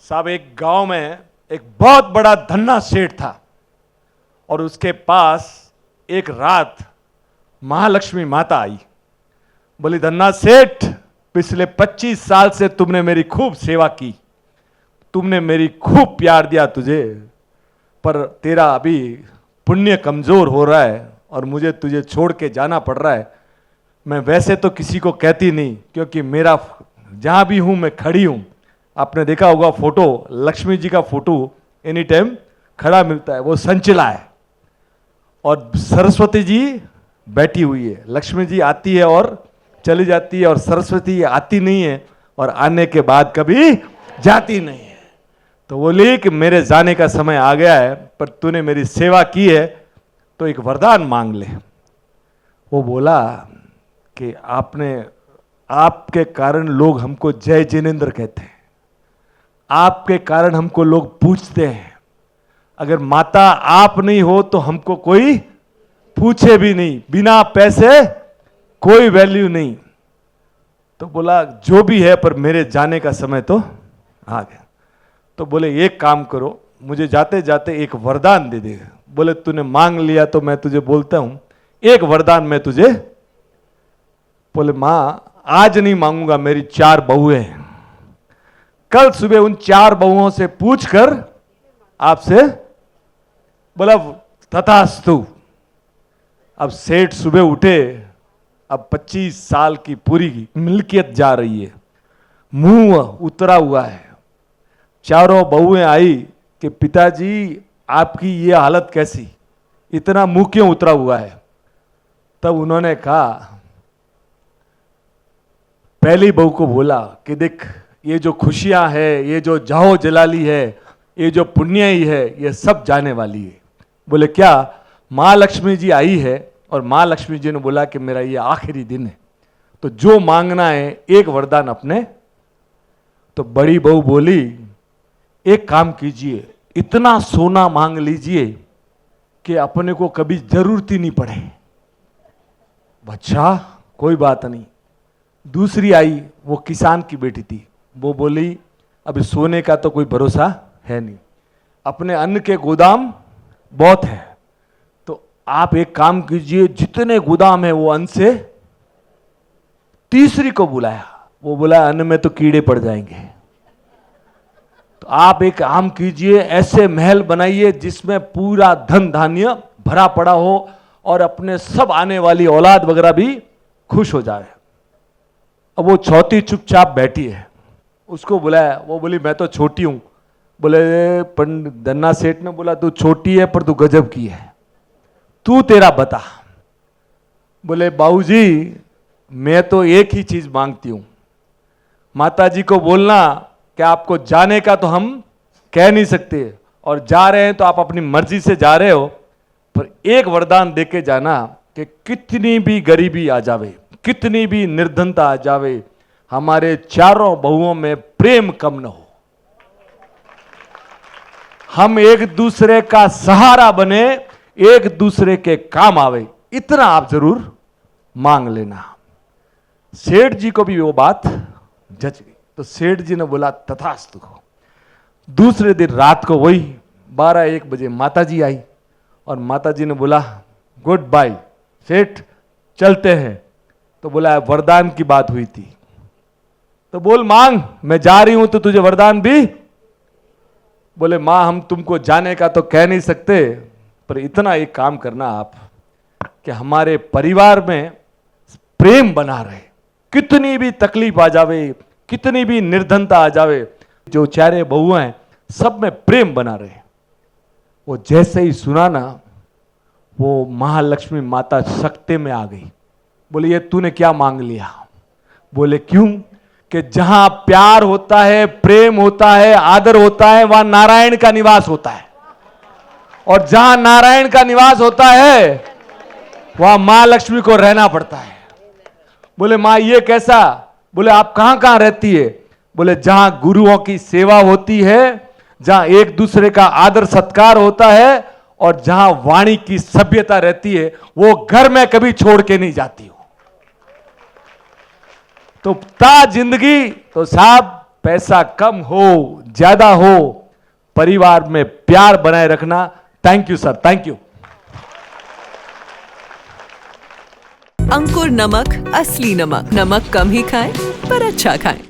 साहब एक गांव में एक बहुत बड़ा धन्ना सेठ था और उसके पास एक रात महालक्ष्मी माता आई। बोली, धन्ना सेठ, पिछले 25 साल से तुमने मेरी खूब सेवा की, तुमने मेरी खूब प्यार दिया तुझे, पर तेरा अभी पुण्य कमजोर हो रहा है और मुझे तुझे छोड़ के जाना पड़ रहा है। मैं वैसे तो किसी को कहती नहीं, क्योंकि मेरा जहां भी हूं मैं खड़ी हूं। आपने देखा होगा फोटो, लक्ष्मी जी का फोटो एनी टाइम खड़ा मिलता है, वो संचिला है और सरस्वती जी बैठी हुई है। लक्ष्मी जी आती है और चली जाती है और सरस्वती आती नहीं है और आने के बाद कभी जाती नहीं है। तो बोली कि मेरे जाने का समय आ गया है, पर तूने मेरी सेवा की है तो एक वरदान मांग ले। वो बोला कि आपके कारण लोग हमको जय जिनेंद्र कहते हैं, आपके कारण हमको लोग पूछते हैं, अगर माता आप नहीं हो तो हमको कोई पूछे भी नहीं, बिना पैसे कोई वैल्यू नहीं। तो बोला जो भी है, पर मेरे जाने का समय तो आ गया। तो बोले एक काम करो, मुझे जाते जाते एक वरदान दे दे। बोले तूने मांग लिया तो मैं तुझे बोलता हूं, एक वरदान मैं तुझे। बोले मां आज नहीं मांगूंगा, मेरी 4 बहुएं हैं, कल सुबह उन 4 बहुओं से पूछकर आपसे। बोला तथास्तु। अब सेठ सुबह उठे, अब 25 साल की पूरी मिल्कियत जा रही है, मुंह उतरा हुआ है। चारों बहुएं आई कि पिताजी आपकी ये हालत कैसी, इतना मुंह क्यों उतरा हुआ है। तब उन्होंने कहा, पहली बहू को बोला कि देख, ये जो खुशियां है, ये जो जाहो जलाली है, ये जो पुण्य ही है, ये सब जाने वाली है। बोले क्या? माँ लक्ष्मी जी आई है और माँ लक्ष्मी जी ने बोला कि मेरा ये आखिरी दिन है, तो जो मांगना है एक वरदान अपने। तो बड़ी बहू बोली, एक काम कीजिए, इतना सोना मांग लीजिए कि अपने को कभी जरूरत ही नहीं पड़े। अच्छा कोई बात नहीं। दूसरी आई, वो किसान की बेटी थी, वो बोली अभी सोने का तो कोई भरोसा है नहीं, अपने अन्न के गोदाम बहुत है, तो आप एक काम कीजिए, जितने गोदाम है वो अन्न से। तीसरी को बुलाया, वो बोला अन्न में तो कीड़े पड़ जाएंगे, तो आप एक काम कीजिए, ऐसे महल बनाइए जिसमें पूरा धन धान्य भरा पड़ा हो और अपने सब आने वाली औलाद वगैरह भी खुश हो जाए। अब वो चौथी चुपचाप बैठी है, उसको बुलाया, वो बोली मैं तो छोटी हूं। बोले पंडित धन्ना सेठ ने बोला तू छोटी है पर तू गजब की है, तू तेरा बता। बोले बाबूजी मैं तो एक ही चीज मांगती हूं, माता जी को बोलना कि आपको जाने का तो हम कह नहीं सकते और जा रहे हैं तो आप अपनी मर्जी से जा रहे हो, पर एक वरदान देके जाना कि कितनी भी गरीबी आ जावे, कितनी भी निर्धनता आ जावे, हमारे चारों बहुओं में प्रेम कम न हो, हम एक दूसरे का सहारा बने, एक दूसरे के काम आवे, इतना आप जरूर मांग लेना। सेठ जी को भी वो बात जच गई, तो सेठ जी ने बोला तथास्तु। दूसरे दिन रात को वही 12-1 बजे माता जी आई और माता जी ने बोला गुड बाय सेठ, चलते हैं। तो बोला वरदान की बात हुई थी, तो बोल मांग, मैं जा रही हूं तो तुझे वरदान भी। बोले मां हम तुमको जाने का तो कह नहीं सकते, पर इतना एक काम करना आप कि हमारे परिवार में प्रेम बना रहे, कितनी भी तकलीफ आ जावे, कितनी भी निर्धनता आ जावे, जो 4 बहुएं हैं सब में प्रेम बना रहे। वो जैसे ही सुना ना, वो महालक्ष्मी माता सकते में आ गई। बोले ये तूने क्या मांग लिया? बोले क्यों? कि जहां प्यार होता है, प्रेम होता है, आदर होता है, वहां नारायण का निवास होता है, और जहां नारायण का निवास होता है वहां मां लक्ष्मी को रहना पड़ता है। बोले मां ये कैसा? बोले आप कहां कहां रहती है? बोले जहां गुरुओं की सेवा होती है, जहां एक दूसरे का आदर सत्कार होता है, और जहां वाणी की सभ्यता रहती है, वो घर में कभी छोड़ के नहीं जाती हो। तो ता जिंदगी तो साहब पैसा कम हो ज्यादा हो, परिवार में प्यार बनाए रखना। Thank you sir, thank you. Ankur नमक, असली नमक। नमक कम ही खाएं पर अच्छा खाएं।